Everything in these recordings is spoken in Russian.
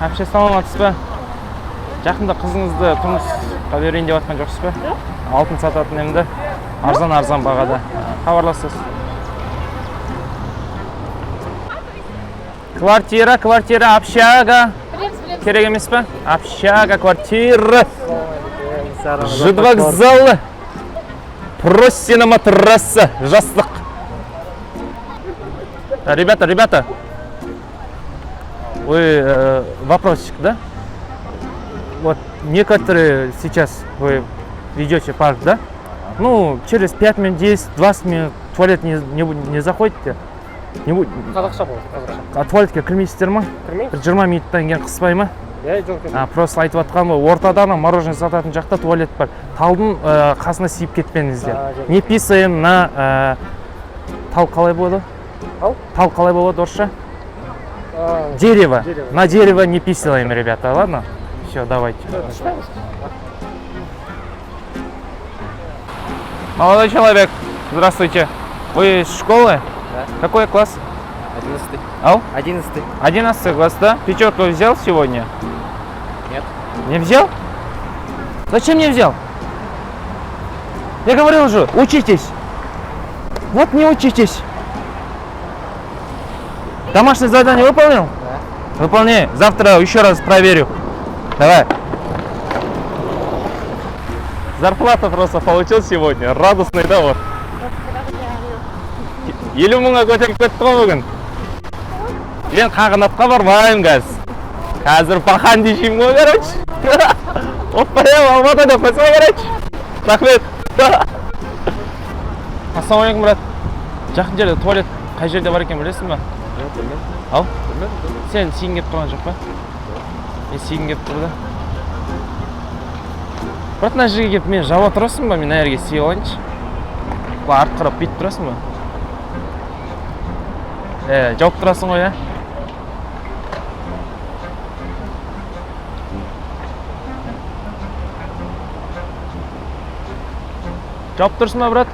Әпше, саламатсыз ба? Жақында қызыңызды тұрмысқа берейін деп жатқан жоқсыз ба? Алтын сататын емді. Арзан бағада. Хабарласасыз. Квартира, общага. Керек емес па? Общага, квартира. Жидвокзалы. Простина матраса. Жастық. Ребята. Вы вопросик, да? Вот некоторые сейчас вы ведете парк, да? Ну, через 5 минут, 10, 20 минут туалет не заходите? Қазақша болады. Туалетке кірмейсіздер ма? Кірмейміз. 20 минуттан кейін қыспай ма? Жоқ. Просто айтып жатқан ғой, ортадан мороженое сататын жақта туалет бар. Талдың қасына сиіп кетпеңіздер. Не писаем на тал қалай болады? Тал қалай болады орысша? Дерево. На дерево не писаем, ребята, ладно? Все, давайте. Молодой человек, здравствуйте. Вы из школы? Да. Какой класс? 11. Ау? 11. 11 класс, да? Пятерку взял сегодня? Нет. Не взял? Зачем не взял? Я говорил же, учитесь. Вот не учитесь. Домашнее задание выполнил? Да. Выполняй. Завтра еще раз проверю. Давай. Зарплата просто получил сегодня. Радостный, да, вот. 50 мыңға көтеріп кетті ғой бүгін. Мен қағанатқа бармаймын қазір бақан дейшеймін ғой, короче. Оппаям, Алматы деп қойса, короче. Рахмет. Ассалаумалейкум, брат. Жақын жерде туалет қай жерде бар екен білесің ба? Жоқ, білмедім. Ау? Сен сиін кеп тұрған жоқ па? Мен сиін кеп тұрды. Брат, мына жерге кеп мен жауа тұрасың ба? Мен әрге сие алайыншы. Артқырап бүйтіп тұрасың ба? Жауып тұрасың ғой, ә? Жауып тұрсың ба, брат?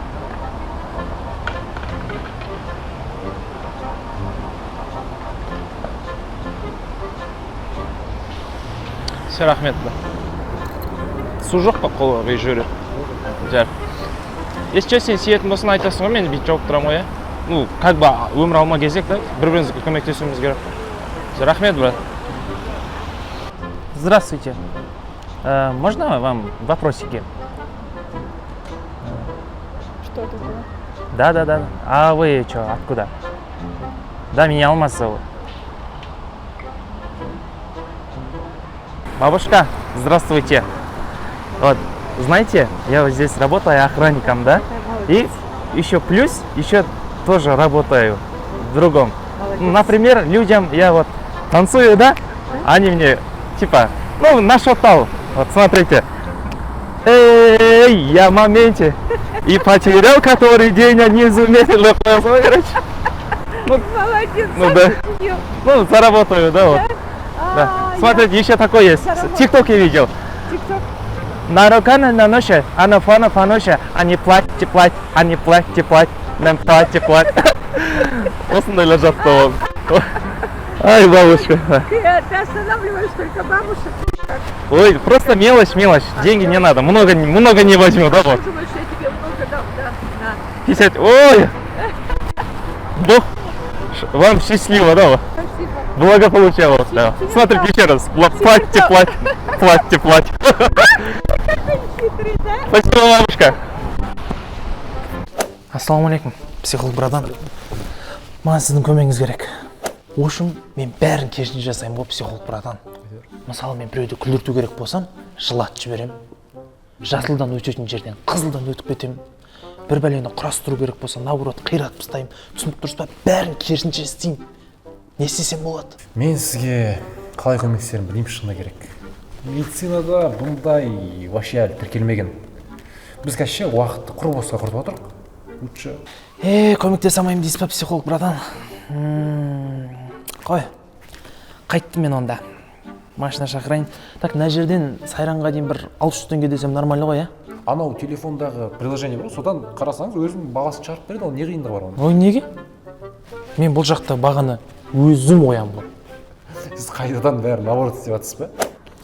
Все, рахмет. Су жоқ па қолға жүреді? Жар. Если что, сен сиетін болсын айтасың ғой, мен бүйтіп жауып тұрам ғой, ә? Ну, как бы өмір алма кезек, да? Бір-бірімізге көмектесуіміз керек. Рахмет, брат. Здравствуйте. Можно вам вопросики? Что такое? Да. А вы что, откуда? Да, меня Алмаз зовут. Бабушка, здравствуйте. Вот, знаете, я вот здесь работаю охранником, да? И еще плюс, еще тоже работаю в другом. Например, людям я вот танцую, да? Они мне типа, ну, нашептал. Вот смотрите. Эй, я в моменте. И потерял который день, а не заметил. Короче. Молодец, Ну да. Ну, заработаю, да, вот. Да. Смотрите, еще такой есть. ТикТок я видел. ТикТок. На рукана на ноше, а на фана фаноше, а не платьте, а не платьте, нам платьте. Осындайлар жатты. Ай, бабушка. Ты останавливаешь только бабушек. Ой, просто мелочь. Деньги не надо, много не возьму, да, вот. Думаешь, я тебе много дам, да? 50. Ой! Бог вам счастливо, да, вот. Спасибо. Благополучалось, да. Смотрите еще раз. Платьте. Хитрый, да? Спасибо, бабушка. Ассалаумалейкум, психолог братан. Маған сіздің көмегіңіз керек. В общем, мен бәрін керісінше жасаймын ғой, психолог братан. Мысалы, мен біреуді күлдірту керек болсам, жылатып жіберемін. Жасылдан өтетін жерден қызылдан өтіп кетемін. Бір бәлені құрастыру керек болса, наоборот қиратып тастаймын. Түсініп тұрсыз ба? Бәрін керісінше істеймін. Не істесем болады? Мен сізге қалай көмектесерін білейін, шыны керек. Медицинада бұндай вообще әлі тіркелмеген. Біз қазір уақытты құр босқа құртып отырық. Лучше. Көмектесе алмаймын дейсіз ба, психолог братан? Қой, қайттым мен онда. Машина шақырайын. Так, мына жерден Сайранға дейін бір 600 теңге десем нормально ғой, ә? Анау телефондағы приложение бар, содан қарасаңыз өзінің бағасын шығарып береді, ол не қиындығы бар оның? Ой, неге? Мен бұл жақта бағаны өзім қоямын ғой. Сіз қайтадан бәрін наоборот істеп жатсыз ба?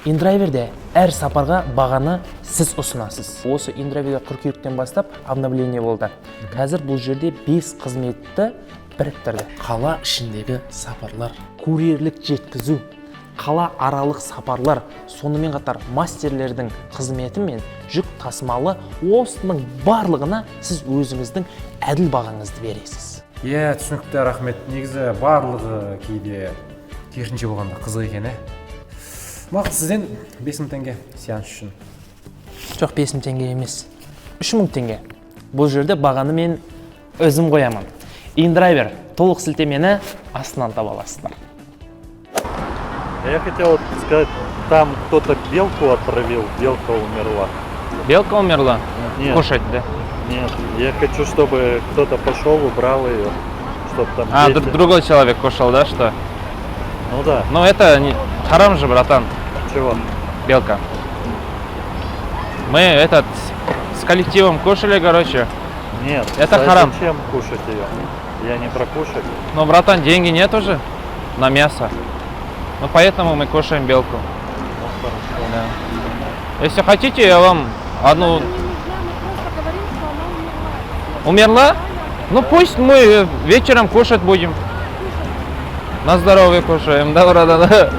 Индрайверде әр сапарға бағаны сіз ұсынасыз. Осы Индрайверде қыркүйектен бастап обновление болды. Қазір бұл жерде 5 қызметті біріктірді. Қала ішіндегі сапарлар, курьерлік жеткізу, қала аралық сапарлар, сонымен қатар мастерлердің қызметі мен жүк тасымалы, осының барлығына сіз өзіңіздің әділ бағаңызды бересіз. Иә, түсінікті, рахмет. Негізі барлығы кейде керісінше болғанда қызық екен, Мақұл, сізден 5000 теңге сеанс үшін. Жоқ, 5000 теңге емес, 3000 теңге. Бұл жерде бағаны мен өзім қоямын. Индрайвер, толық сілтемені астынан таба аласыздар. Я хотел сказать, там кто-то белку отравил, белка умерла. Белка умерла? Нет. Кушать, да? Нет, я хочу, чтобы кто-то пошел, убрал ее, чтобы там А, дети- другой человек кушал, да, что? Ну да, Ну это не... харам же, братан, чего? белка. Мы с коллективом кушали, короче. Нет, Это а харам. зачем кушать ее? Я не про кушать. Но, братан, деньги нет уже на мясо. Ну поэтому мы кушаем белку. Ну хорошо. Да. Если хотите, я вам одну... Умерла? Ну пусть мы вечером кушать будем. На здоровье кушаем, да, братан?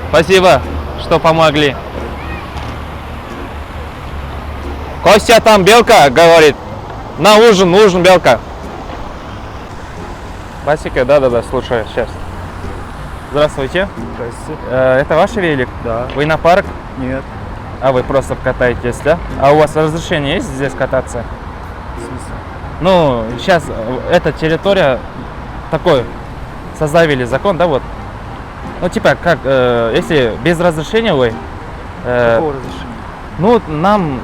Спасибо, что помогли. Костя, там белка, говорит. На ужин, ужин белка. Васика, да, слушаю, сейчас. Здравствуйте. Здрасте. Это ваш велик? Да. Вы на парк? Нет. А вы просто катаетесь, да? А у вас разрешение есть здесь кататься? В смысле? Ну, сейчас эта территория такой, создавили закон, да, вот. Ну, типа, как, если без разрешения вы... Какого разрешения? Ну, нам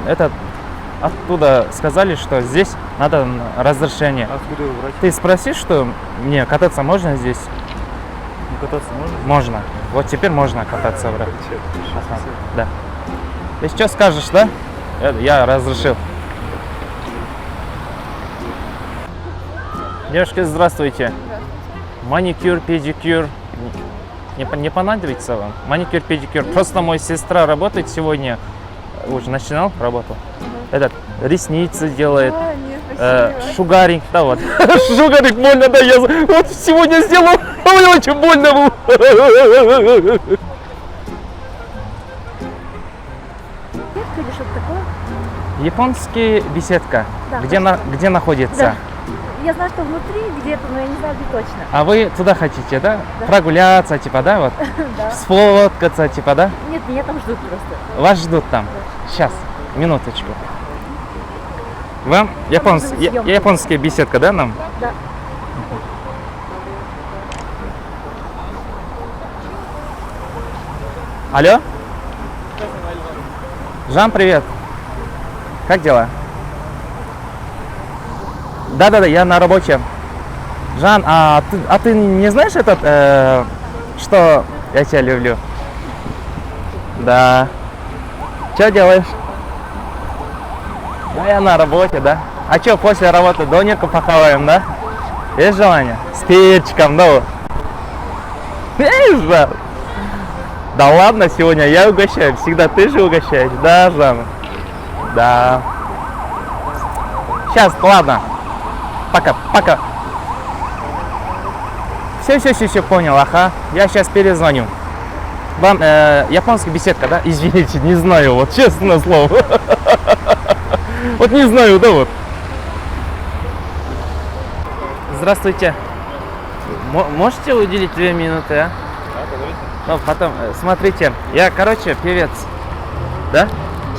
оттуда сказали, что здесь надо разрешение. Откуда его брать? Ты спроси, что мне кататься можно здесь? Ну, кататься можно? Можно. Вот теперь можно кататься, брат. Ага. Да. Ты что скажешь, да? Я разрешил. Девушки, здравствуйте. Маникюр, педикюр. Не понадобится вам? Маникюр, педикюр. Просто моя сестра работает сегодня. Уже начинал работу. Этот ресницы делает. А, нет, спасибо. Шугаринг, да вот. Шугаринг больно, да, я вот сегодня сделал. Ой, очень больно было. Или что-то такое? Японский беседка. Да, Где находится? Да. Я знаю, что внутри где-то, но я не знаю, где точно. А вы туда хотите, да? Да. Прогуляться, типа, да, вот? Да. Сфоткаться, типа, да? Нет, меня там ждут просто. Вас ждут там. Сейчас, минуточку. Вам японская беседка, да, нам? Да. Алло? Жан, привет. Как дела? Да, я на работе. Жан, а ты не знаешь что я тебя люблю? Да. Что делаешь? Ну, я на работе, да. А что, после работы донерку похаваем, да? Есть желание? С перчиком, ну. Жан. Да ладно, сегодня я угощаю. Всегда ты же угощаешь, да, Жан? Да. Сейчас, ладно. Пока. Все, понял, ага. Я сейчас перезвоню. Вам японская беседка, да? Извините, не знаю, вот честное слово. Вот не знаю, да, вот. Здравствуйте. Можете уделить 2 минуты, а? Ну, потом, смотрите, я, певец, да?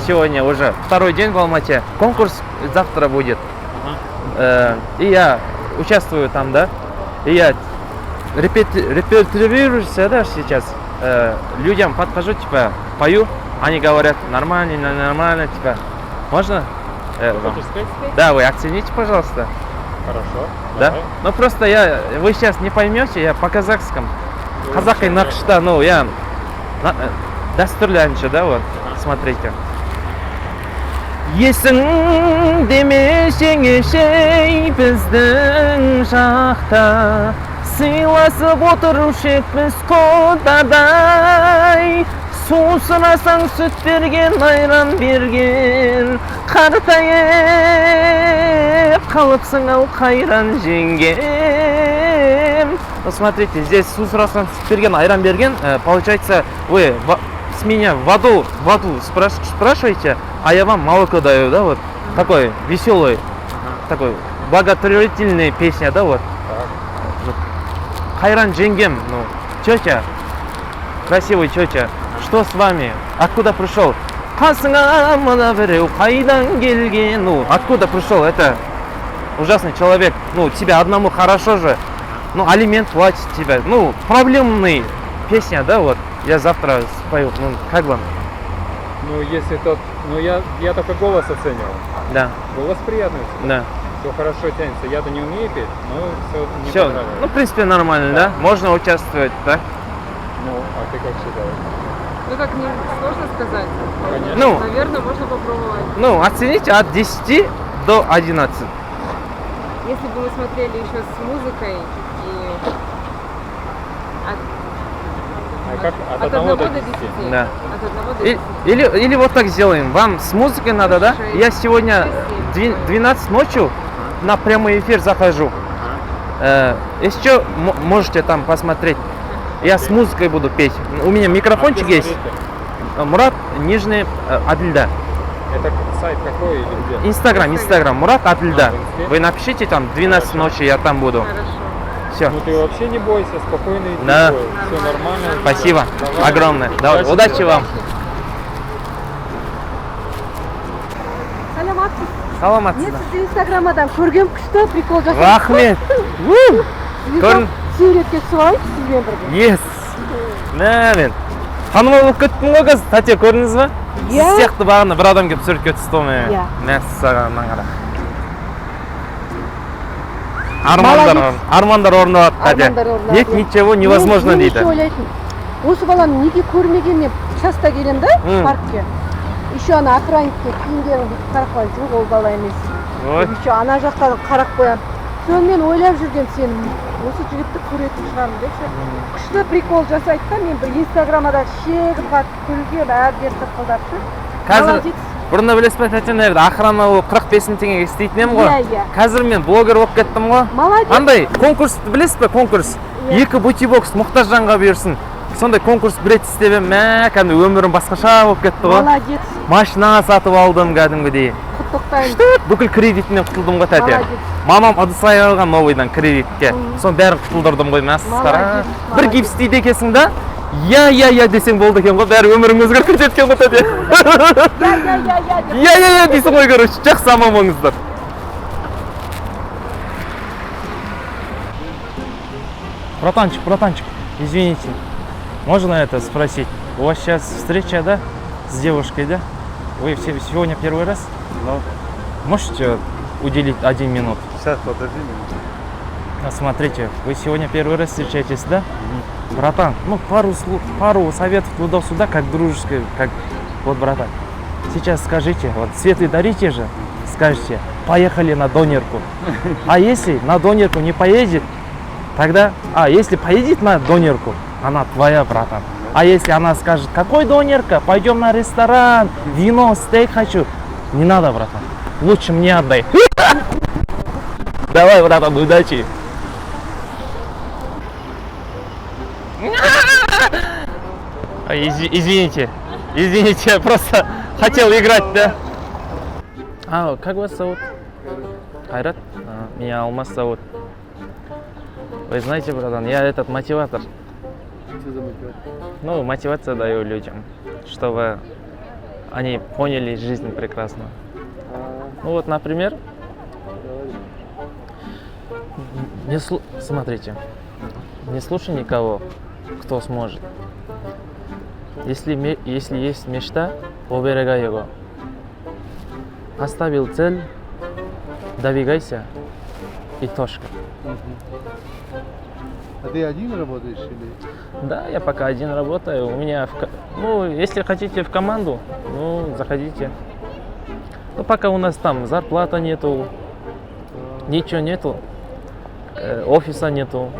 Сегодня уже второй день в Алмате. Конкурс завтра будет. И я участвую там, да? И я репетируюсь, да, сейчас. Людям подхожу, типа, пою. Они говорят, нормально, типа. Можно? Хочешь спеть? Да, вы оцените, пожалуйста. Хорошо. Да? Давай. Ну просто вы сейчас не поймете, я по-казахскому. Казахай нақшта, ну я дәстүрлі, да, вот, смотрите. Есің демесең ешей біздің жақта, сыйласып отырушы екпіз қодадай. Су сұрасаң сүт берген, айран берген, қартайып қалыпсың ау қайран жеңгем. Смотрите, здесь су сұрасаң сүт берген, айран берген. Получается, вы с меня воду спрашиваете, а я вам молоко даю, да, вот. Такой веселый, такой благотворительная песня, да, вот. Хайран Дженгем, ну, тетя, красивый тетя, что с вами? Откуда пришел? Ну, откуда пришел? Это ужасный человек. Ну, тебе одному хорошо же. Ну, алимент платит тебе. Ну, проблемный песня, да, вот. Я завтра спою. Ну, как вам? Ну, если тот... Ну, я только голос оценивал. Да, Голос приятный. да. Все хорошо тянется. Я-то не умею петь, но все мне Все, понравилось. ну, в принципе, нормально, да? Можно участвовать, да? Ну, а ты как считаешь? Ну как, не сложно сказать? Конечно. Ну, Наверное, можно попробовать. ну, оцените от 10 до 11. Если бы мы смотрели еще с музыкой и А как от от 1 1 до до 10? 10. Да. От 1 до 10. Или вот так сделаем. Вам с музыкой надо, да? Шесть. Я сегодня 12 ночью на прямой эфир захожу. Если что, можете там посмотреть. Я с музыкой буду петь. У меня микрофончик есть. Мурат, нижний, Адильда. Это сайт какой или где? Инстаграм, Мурат Адильда. в Инсте? Вы напишите там 12 ночи, я там буду. Хорошо. Все. Ну ты вообще не бойся, спокойно иди. Да. Все нормально. Спасибо. Давай. Огромное. Давай, удачи вам. Саламатсыз. Саламатсыз. Мен сізді инстаграмадан көргем күшті прикол жасап. Рахмет. Көрін- Суретке түсіп сізбен бірге. Yes. Мә, мен танымал болып кеттім ғой қазір. Тәте, көрдіңіз ба? Сіз Иә. сияқты бағана бір адам келіп суретке түсті ғой мен. Иә. Мәссаған қара. Молодец. Армандар орындалады, тәте. Армандар орындалады, Нет иә. ничего невозможно Мен дейді. еще ойлайтын. Осы баланы неге көрмеген, мен часто келем да паркке. Еще ана охранникке киімдерін бүйтіп қарап қояйын. Жоқ, ол бала емес. Ой. Еще ана жақтан қарап қоямын. Сонымен ойлап жүрген сенің осы жігітті көретін шығармын депші. Күшті прикол жасайды да, мен бір инстаграмада шегіп қатып күлгем, әбден сырқылдапты. Қазір Молодец. бұрында білесіз бе, тәте, мына жерде охрана болып 45 мың теңгеге істейтін едім ғой. Иә, иә. Қазір мен блогер болып кеттім ғой. Молодец. Андай конкурсты білесіз бе, конкурс? Иә. 2 бутибокс мұқтаж жанға бұйырсын. Сондай конкурс бір рет істеп едім. Мә, кәдімгі өмірім басқаша болып кетті ғой. Молодец. Машина сатып алдым кәдімгідей. Құттықтаймын. Бүкіл кредитімнен құтылдым ғой, тәте. Молодец. Мамам ыдыс-аяқ алған новыйдан кредитке. Соның бәрін құтылдырдым ғой, мәссара. Молодец, Бір молодец. гипс дейді екенсің да? Я десең болды екен ғой, бәрі өмірің өзгеріп кетеді екен ғой, тәте. Я дейсің ғой, короче, жақсы аман болыңыздар. Братанчик, извините, можно это спросить? У вас сейчас встреча, да, с девушкой, да? Вы сегодня первый раз? Ну, Можете уделить 1 минут? сейчас подожди минуту. Смотрите, вы сегодня первый раз встречаетесь, да? Братан, ну пару советов туда-сюда, как дружеское, как вот, братан. Сейчас скажите, вот цветы дарите же, скажите, поехали на донерку. А если на донерку не поедет, тогда, если поедет на донерку, она твоя, братан. А если она скажет, какой донерка, пойдем на ресторан, вино, стейк хочу. Не надо, братан, лучше мне отдай. Давай, братан, удачи. Извините, я просто хотел играть, да? Как вас зовут? Хайрат? Меня Алмаз зовут. Вы знаете, братан, я этот мотиватор. Что за мотивация? Ну, мотивацию даю людям, чтобы они поняли жизнь прекрасно. Ну вот, например, смотрите, не слушай никого, кто сможет. Если есть мечта, оберегай его. Поставил цель, добегайся и точка. А ты один работаешь или? Да, я пока один работаю. У меня, если хотите в команду, заходите. Но пока у нас там зарплата нету, ничего нету, офиса нету.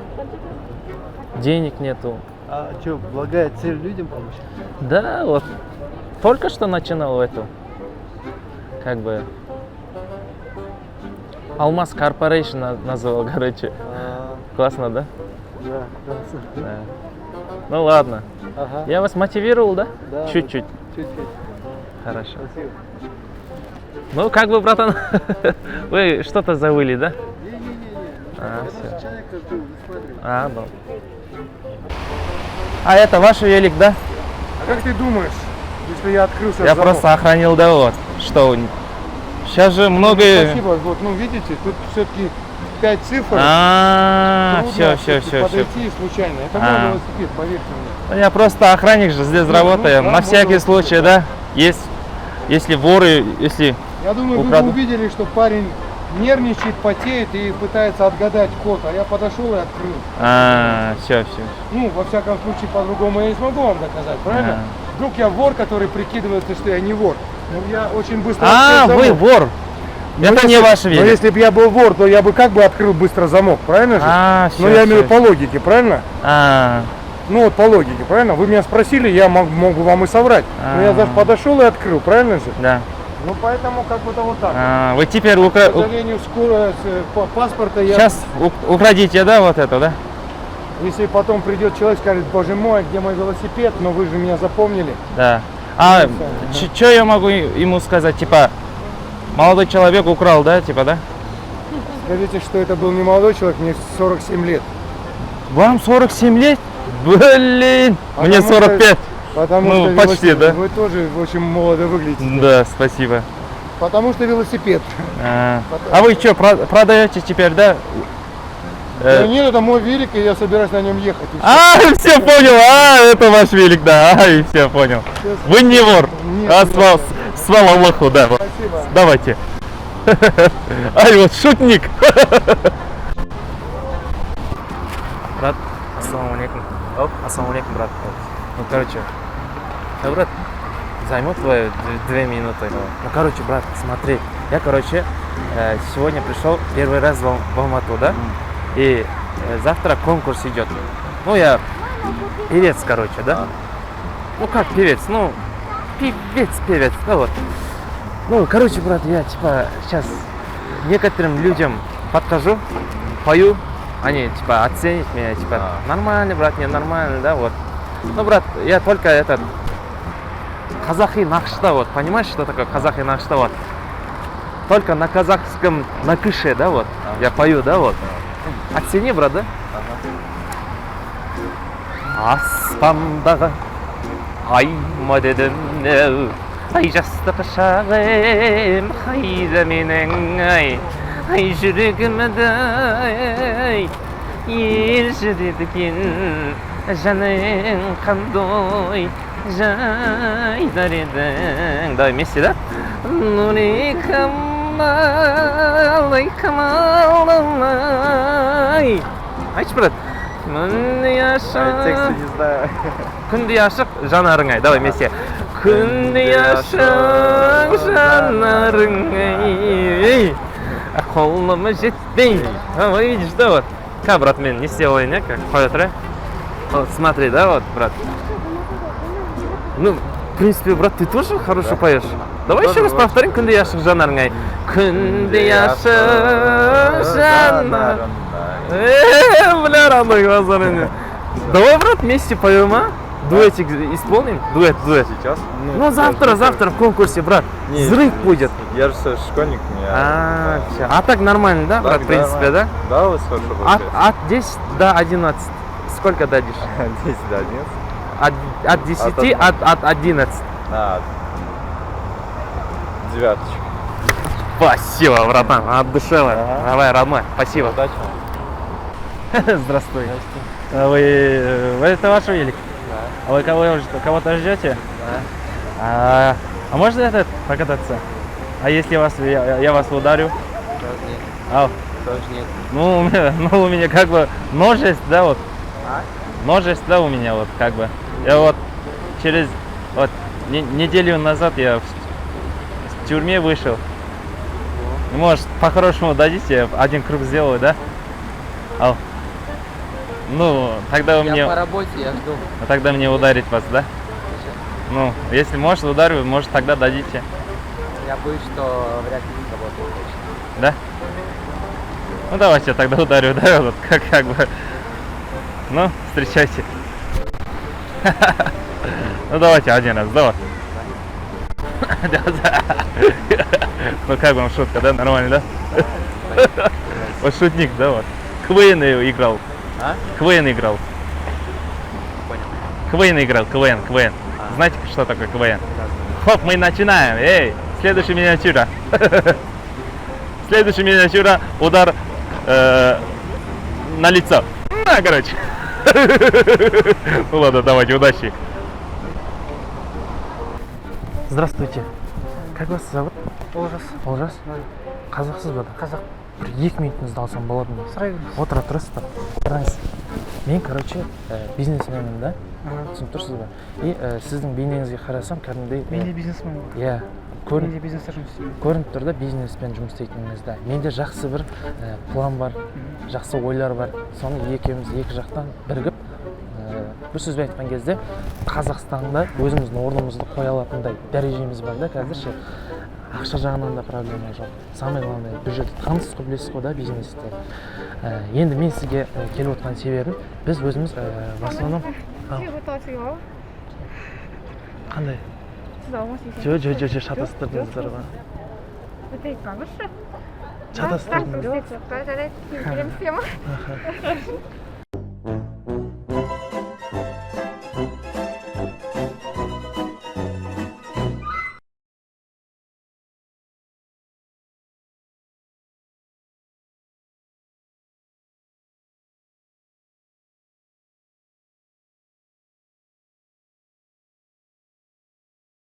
денег нету. А что, благая цель людям помочь? Да, вот только что начинал эту, как бы, Алмаз Корпорейшн назвал, короче. Классно, да? Да, классно. Да. Ну ладно. Ага. Я вас мотивировал, да? Да, Чуть-чуть. Чуть-чуть. Хорошо. Спасибо. Ну, как бы, братан, вы что-то забыли, да? Не-не-не. А, Я всё. просто человека жду, не смотрю. А, ну. А это ваш велик, да? А как ты думаешь, если я открыл сейчас Я замок? просто охранил, да, вот. Что, сейчас же много... Спасибо, вот, ну видите, тут все-таки 5 цифр. А, Трудно все. подойти случайно. Это мой велосипед, поверьте мне. Я просто охранник же здесь работаю. да, На всякий можно случай, да? Если воры, если... Я думаю, вы Украду. бы увидели, что парень нервничает, потеет и пытается отгадать код, а я подошел и открыл. Все. Ну, во всяком случае, по-другому я не смогу вам доказать, правильно? Вдруг я вор, который прикидывается, что я не вор. Ну, я очень быстро открыл Вы замок. вор. Ну, Это не если- ваш Но велик. если бы я был вор, то я бы как бы открыл быстро замок, правильно же? Всё, Ну, я имею в всё. виду по логике, правильно? Ну, вот по логике, правильно? Вы меня спросили, я могу вам и соврать. Но я даже подошел и открыл, правильно же? Да. Ну, поэтому как бы вот так. Вы теперь К сожалению, скоро паспорта я... сейчас украдите, да, вот это, да? Если потом придет человек и скажет, боже мой, где мой велосипед, но вы же меня запомнили. Да. Что я могу ему сказать? Типа, молодой человек украл, да, типа, да? Скажите, что это был не молодой человек, мне 47 лет. Вам 47 лет? Блин, мне Потому что- 45. Потому Ну, что почти, велосипед- да? Вы тоже очень молодо выглядите. Да, спасибо. Потому что велосипед. А вы что, продаете теперь, да? Да нет, это мой велик, и я собираюсь на нем ехать. и всё. Все понял, это ваш велик, да, и все понял. Вы не вор, Нет, слава Аллаху, да. Вот. Спасибо. Давайте. Ай, вот шутник. Брат, ассаламу алейкум. Ассаламу алейкум, брат. Ну, короче, брат, займу твои 2 минуты. Ну, короче, брат, смотри, я, короче, сегодня пришел первый раз в Алмату, да? И завтра конкурс идет. Ну, я певец, короче, да? Ну, как певец? Ну, певец, да вот. Ну, короче, брат, я, типа, сейчас некоторым людям подхожу, пою, они, типа, оценят меня, типа, нормально, брат, не нормально, да, вот. Ну, брат, я только этот, казахи нақшта, вот, понимаешь, что такое казахи нақшта, вот. Только на казахском напиши, да, вот, я пою, да, вот. Оцени, брат, да? Аспандағы ай мадедімнеу, ай жастық шағым, қайда менің ай жүрегімді ержіредіген жаның қандай жайдар едің. Давай вместе, да? Нури камал, ай камалымай. Айтшы, брат. Күнде ашық, не знаю. күнде ашық жанарыңай. Давай вместе. Күнде ашық жанарыңай, қолыма жетпей. Видишь, да, вот. Как, брат, мен не сделай, не? Как поет, да? Вот, смотри, да, вот, брат. Ну, в принципе, брат, ты тоже хорошо поешь. Давай еще раз повторим. Күнде ашық жанарыңай. Күнде ашық жанарыңай. Бля, родной глаза. Давай, брат, вместе поем, а? Дуэтик исполним? Дуэт. Сейчас? Ну, завтра в конкурсе, брат. Не, Взрыв будет. Я же школьник, Всё. А так нормально, да, брат, в принципе, да? Да, у вас хорошо От 10 до 11. Сколько дадишь? 10 до 11. От 10 от 11. На девяточку. Спасибо, братан, от души. Давай, родной, спасибо. Удачи. Здравствуй. Вы это ваш велик? Да. А вы кого-то ждете? Да. А можно этот покататься? А если я вас ударю? Тоже нет. Ау. Тоже нет. Ну, у меня как бы нож есть, да, вот. Нож есть, да, у меня вот как бы. Я вот через неделю назад я в тюрьме вышел. Может, по-хорошему дадите, я один круг сделаю, да? Ау. Ну, тогда вы Я мне... по работе, я жду. Тогда мне ударить вас, да? Ну, если может, ударю, может, тогда дадите. Я боюсь, что вряд ли сработает точно. Да? Ну, давайте я тогда ударю, да? Вот как бы. Ну, встречайте. Ну, давайте один раз, давай. Ну, как вам шутка, да? Нормально, да? Вот шутник, да, вот. КВН играл. А? КВН играл. Понял. КВН играл, КВН. Знаете, что такое КВН? Хоп, мы начинаем. Эй, следующая миниатюра. Следующая миниатюра, удар на лицо. На, короче. Ну ладно, давайте, удачи. Здравствуйте. Как вас зовут? Олжас. Олжас? Қазақсыз ба? Қазақ. Бір 2 минутыңызды алсам болады ма? Сұрай беріңіз. Отыра тұрасыздар. Қараңыз. Мен, короче, бизнесменмін да. Түсініп тұрсыз ба? И сіздің бейнеңізге қарасам, кәдімгідей... Мен де бизнесмен. Иә. Мен де бизнесте жұмыс істеймін. Көрініп тұр да бизнеспен жұмыс істейтініңіз да. Менде жақсы бір план бар, жақсы ойлар бар. Соны екеуміз екі жақтан бірігіп, бір сөзбен айтқан кезде Қазақстанда өзіміздің орнымызды қоя алатындай дәрежеміз бар да қазір ше. Ақша жағынан да проблема жоқ. Самое главное, бюджет таныс қой, білесіз ғой да бизнесте. Енді мен сізге келіп отқан себебім, біз өзіміз в основном... Қандай? Жо, шатастырдыңыздар ма? Шатастырдыңыз.